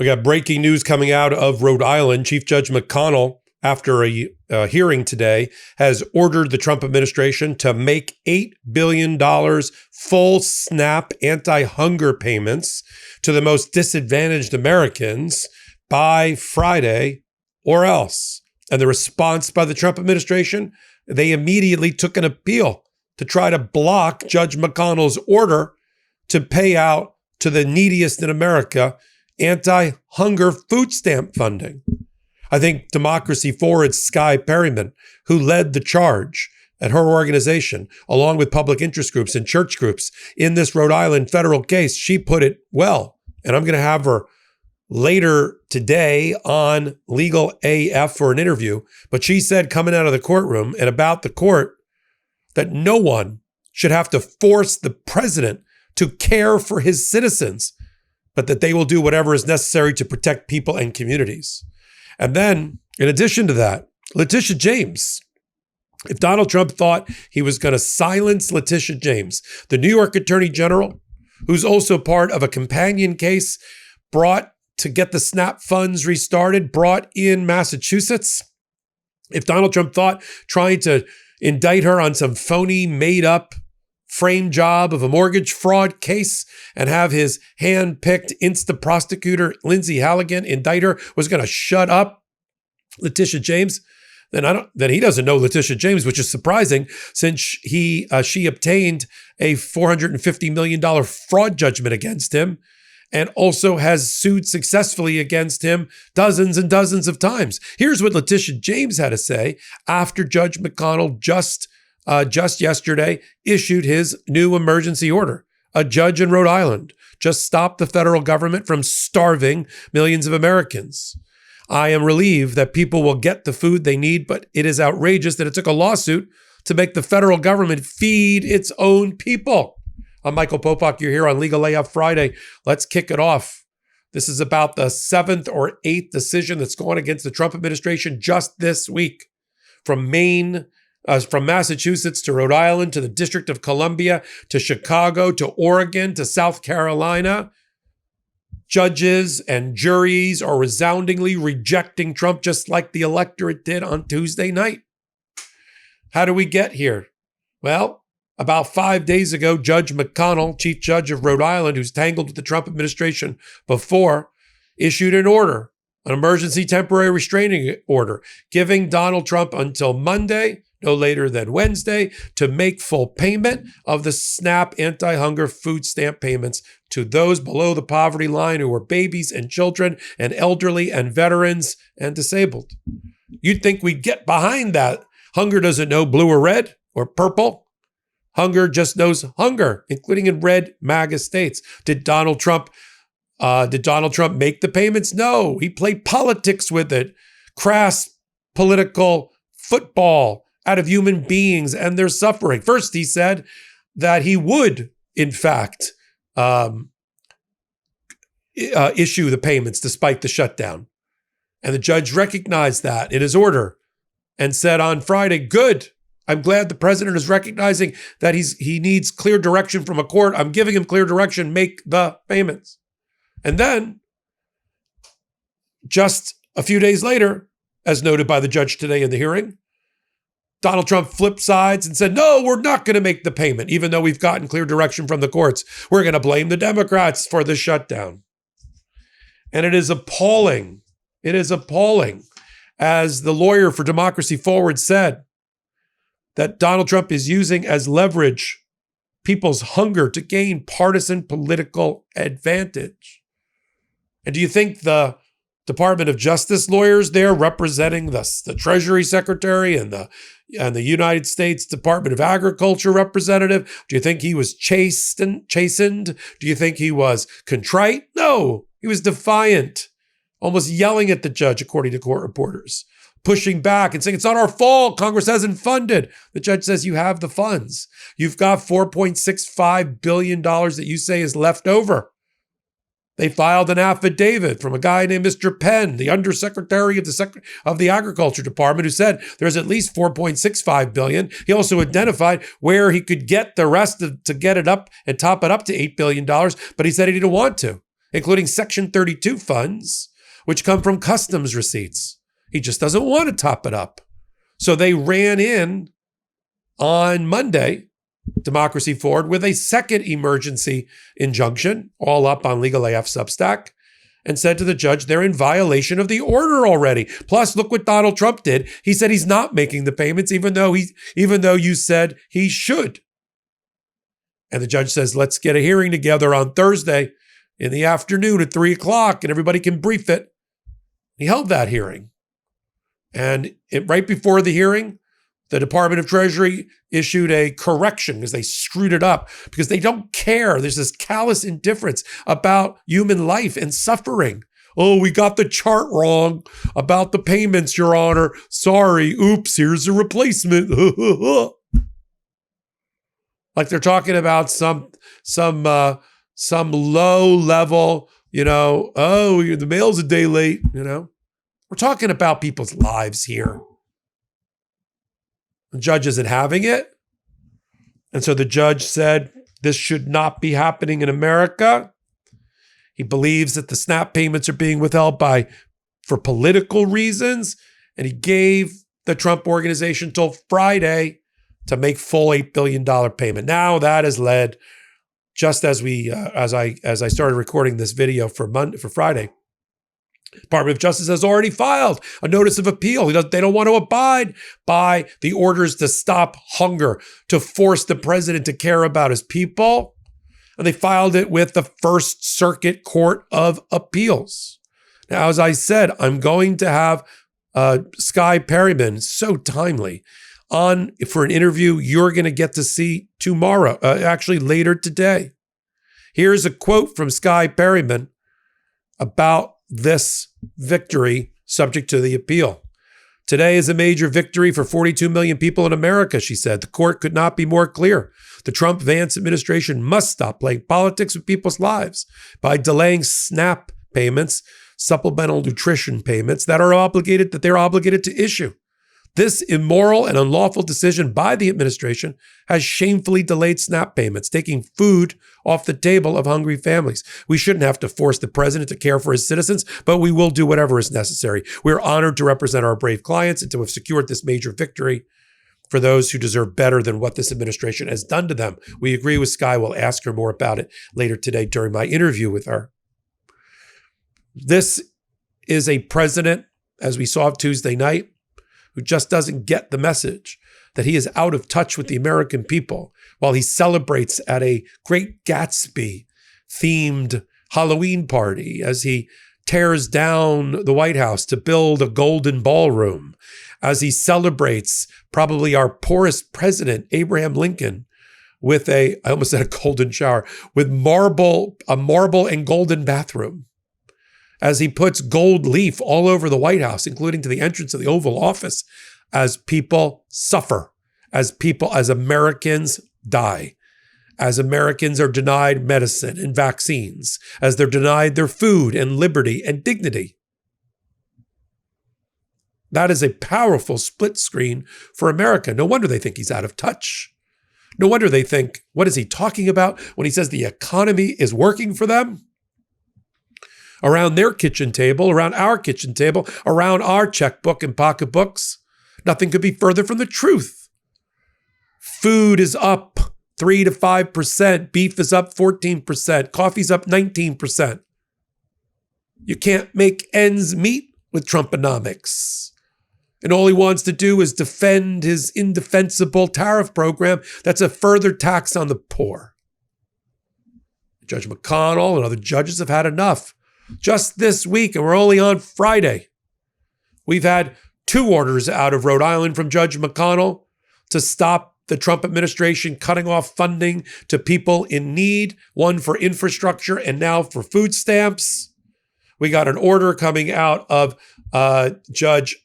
We got breaking news coming out of Rhode Island. Chief Judge McConnell, after a hearing today, has ordered the Trump administration to make $8 billion full SNAP anti-hunger payments to the most disadvantaged Americans by Friday or else. And the response by the Trump administration, they immediately took an appeal to try to block Judge McConnell's order to pay out to the neediest in America anti-hunger food stamp funding. I think Democracy Forward's Skye Perryman, who led the charge at her organization, along with public interest groups and church groups in this Rhode Island federal case, she put it well. And I'm going to have her later today on Legal AF for an interview. But she said coming out of the courtroom and about the court that no one should have to force the president to care for his citizens, but that they will do whatever is necessary to protect people and communities. And then, in addition to that, Letitia James. If Donald Trump thought he was going to silence Letitia James, the New York Attorney General, who's also part of a companion case brought to get the SNAP funds restarted, brought in Massachusetts. If Donald Trump thought trying to indict her on some phony, made-up frame job of a mortgage fraud case and have his hand-picked Insta-prosecutor, Lindsay Halligan, indict her was going to shut up Letitia James, then he doesn't know Letitia James, which is surprising since she obtained a $450 million fraud judgment against him and also has sued successfully against him dozens and dozens of times. Here's what Letitia James had to say after Judge McConnell just yesterday issued his new emergency order. A judge in Rhode Island just stopped the federal government from starving millions of Americans. I am relieved that people will get the food they need, but it is outrageous that it took a lawsuit to make the federal government feed its own people. I'm Michael Popok. You're here on Legal AF Friday. Let's kick it off. This is about the 7th or 8th decision that's going against the Trump administration just this week. From Massachusetts to Rhode Island to the District of Columbia to Chicago to Oregon to South Carolina, judges and juries are resoundingly rejecting Trump just like the electorate did on Tuesday night. How do we get here? Well, about 5 days ago, Judge McConnell, Chief Judge of Rhode Island, who's tangled with the Trump administration before, issued an order, an emergency temporary restraining order, giving Donald Trump until Monday, no later than Wednesday, to make full payment of the SNAP anti-hunger food stamp payments to those below the poverty line who are babies and children and elderly and veterans and disabled. You'd think we'd get behind that. Hunger doesn't know blue or red or purple. Hunger just knows hunger, including in red MAGA states. Did Donald Trump make the payments? No, he played politics with it. Crass political football out of human beings and their suffering. First, he said that he would, in fact, issue the payments despite the shutdown. And the judge recognized that in his order and said on Friday, good, I'm glad the president is recognizing that he needs clear direction from a court. I'm giving him clear direction, make the payments. And then, just a few days later, as noted by the judge today in the hearing, Donald Trump flipped sides and said, no, we're not going to make the payment, even though we've gotten clear direction from the courts. We're going to blame the Democrats for the shutdown. And it is appalling. It is appalling, as the lawyer for Democracy Forward said, that Donald Trump is using as leverage people's hunger to gain partisan political advantage. And do you think the Department of Justice lawyers there representing the Treasury Secretary and the United States Department of Agriculture representative, do you think he was chastened? Do you think he was contrite? No, he was defiant, almost yelling at the judge, according to court reporters, pushing back and saying, it's not our fault. Congress hasn't funded. The judge says, you have the funds. You've got $4.65 billion that you say is left over. They filed an affidavit from a guy named Mr. Penn, the undersecretary of the Agriculture Department, who said there's at least $4.65 billion. He also identified where he could get the rest to get it up and top it up to $8 billion, but he said he didn't want to. including Section 32 funds, which come from customs receipts. He just doesn't want to top it up. So they ran in on Monday, Democracy Forward, with a second emergency injunction, all up on Legal AF Substack, and said to the judge, they're in violation of the order already. Plus, look what Donald Trump did. He said he's not making the payments, even though you said he should. And the judge says, let's get a hearing together on Thursday in the afternoon at 3:00, and everybody can brief it. He held that hearing. And right before the hearing, the Department of Treasury issued a correction because they screwed it up, because they don't care. There's this callous indifference about human life and suffering. Oh, we got the chart wrong about the payments, Your Honor. Sorry. Oops, here's a replacement. Like they're talking about some low level, oh, the mail's a day late, We're talking about people's lives here. The judge isn't having it. And so the judge said, this should not be happening in America. He believes that the SNAP payments are being withheld for political reasons. And he gave the Trump organization till Friday to make full $8 billion payment. Now that has led, just as I started recording this video for Friday, Department of Justice has already filed a notice of appeal. They don't want to abide by the orders to stop hunger, to force the president to care about his people. And they filed it with the First Circuit Court of Appeals. Now, as I said, I'm going to have Skye Perryman, so timely, on for an interview you're going to get to see tomorrow, actually later today. Here's a quote from Skye Perryman about this victory subject to the appeal. Today is a major victory for 42 million people in America, she said. The court could not be more clear. The Trump-Vance administration must stop playing politics with people's lives by delaying SNAP payments, supplemental nutrition payments that they're obligated to issue. This immoral and unlawful decision by the administration has shamefully delayed SNAP payments, taking food off the table of hungry families. We shouldn't have to force the president to care for his citizens, but we will do whatever is necessary. We're honored to represent our brave clients and to have secured this major victory for those who deserve better than what this administration has done to them. We agree with Skye. We'll ask her more about it later today during my interview with her. This is a president, as we saw Tuesday night, who just doesn't get the message that he is out of touch with the American people while he celebrates at a Great Gatsby-themed Halloween party, as he tears down the White House to build a golden ballroom, as he celebrates probably our poorest president, Abraham Lincoln, with I almost said a golden shower, with a marble and golden bathroom, as he puts gold leaf all over the White House, including to the entrance of the Oval Office, as people suffer, as Americans die, as Americans are denied medicine and vaccines, as they're denied their food and liberty and dignity. That is a powerful split screen for America. No wonder they think he's out of touch. No wonder they think, what is he talking about when he says the economy is working for them? Around their kitchen table, around our kitchen table, around our checkbook and pocketbooks, nothing could be further from the truth. Food is up 3 to 5%. Beef is up 14%. Coffee's up 19%. You can't make ends meet with Trumponomics. And all he wants to do is defend his indefensible tariff program that's a further tax on the poor. Judge McConnell and other judges have had enough. Just this week, and we're only on Friday, we've had 2 orders out of Rhode Island from Judge McConnell to stop the Trump administration cutting off funding to people in need, one for infrastructure and now for food stamps. We got an order coming out of Judge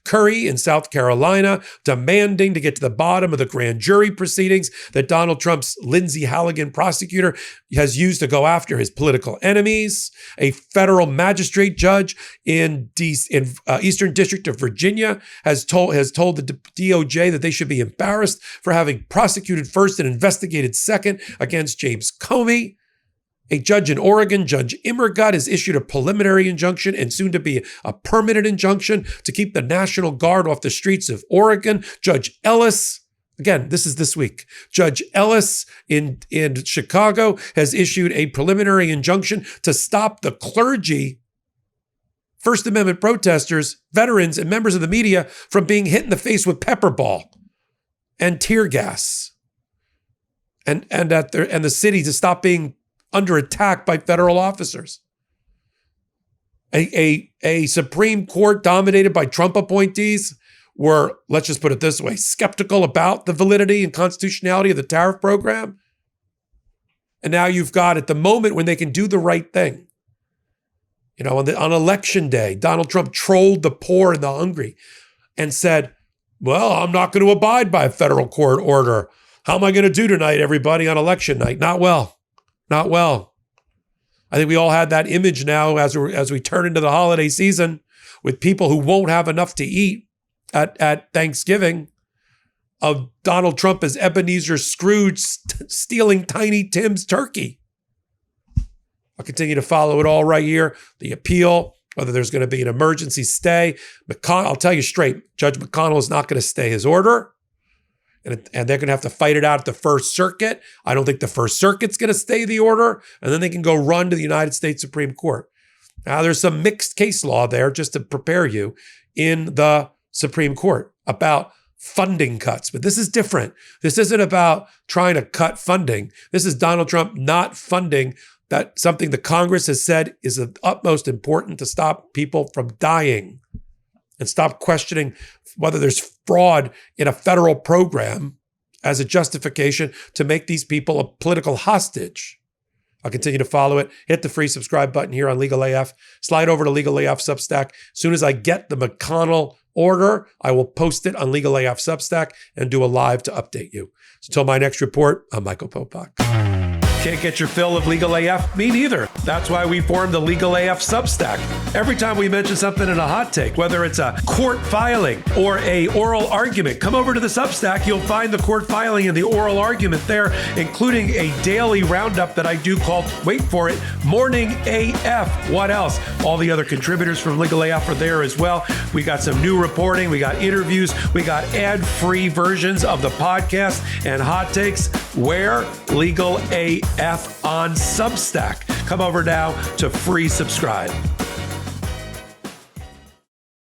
Curry in South Carolina, demanding to get to the bottom of the grand jury proceedings that Donald Trump's Lindsey Halligan prosecutor has used to go after his political enemies. A federal magistrate judge in Eastern District of Virginia has told the DOJ that they should be embarrassed for having prosecuted first and investigated second against James Comey. A judge in Oregon, Judge Immergut, has issued a preliminary injunction and soon to be a permanent injunction to keep the National Guard off the streets of Oregon. Judge Ellis, again, this is this week. Judge Ellis in Chicago has issued a preliminary injunction to stop the clergy, First Amendment protesters, veterans, and members of the media from being hit in the face with pepper ball and tear gas, and the city to stop being under attack by federal officers. A Supreme Court dominated by Trump appointees were, let's just put it this way, skeptical about the validity and constitutionality of the tariff program. And now you've got, at the moment when they can do the right thing, on election day, Donald Trump trolled the poor and the hungry and said, well, I'm not going to abide by a federal court order. How am I going to do tonight, everybody, on election night? Not well. Not well. I think we all had that image now as we turn into the holiday season with people who won't have enough to eat at Thanksgiving, of Donald Trump as Ebenezer Scrooge stealing Tiny Tim's turkey. I'll continue to follow it all right here. The appeal, whether there's going to be an emergency stay. I'll tell you straight, Judge McConnell is not going to stay his order. And they're going to have to fight it out at the First Circuit. I don't think the First Circuit's going to stay the order. And then they can go run to the United States Supreme Court. Now, there's some mixed case law there, just to prepare you, in the Supreme Court about funding cuts. But this is different. This isn't about trying to cut funding. This is Donald Trump not funding that something the Congress has said is of utmost importance to stop people from dying and stop questioning whether there's fraud in a federal program as a justification to make these people a political hostage. I'll continue to follow it. Hit the free subscribe button here on Legal AF. Slide over to Legal AF Substack. As soon as I get the McConnell order, I will post it on Legal AF Substack and do a live to update you. So until my next report, I'm Michael Popok. Can't get your fill of Legal AF? Me neither. That's why we formed the Legal AF Substack. Every time we mention something in a hot take, whether it's a court filing or a oral argument, come over to the Substack. You'll find the court filing and the oral argument there, including a daily roundup that I do called, wait for it, Morning AF. What else? All the other contributors from Legal AF are there as well. We got some new reporting. We got interviews. We got ad-free versions of the podcast and hot takes. Where? Legal AF on Substack. Come over now to free subscribe.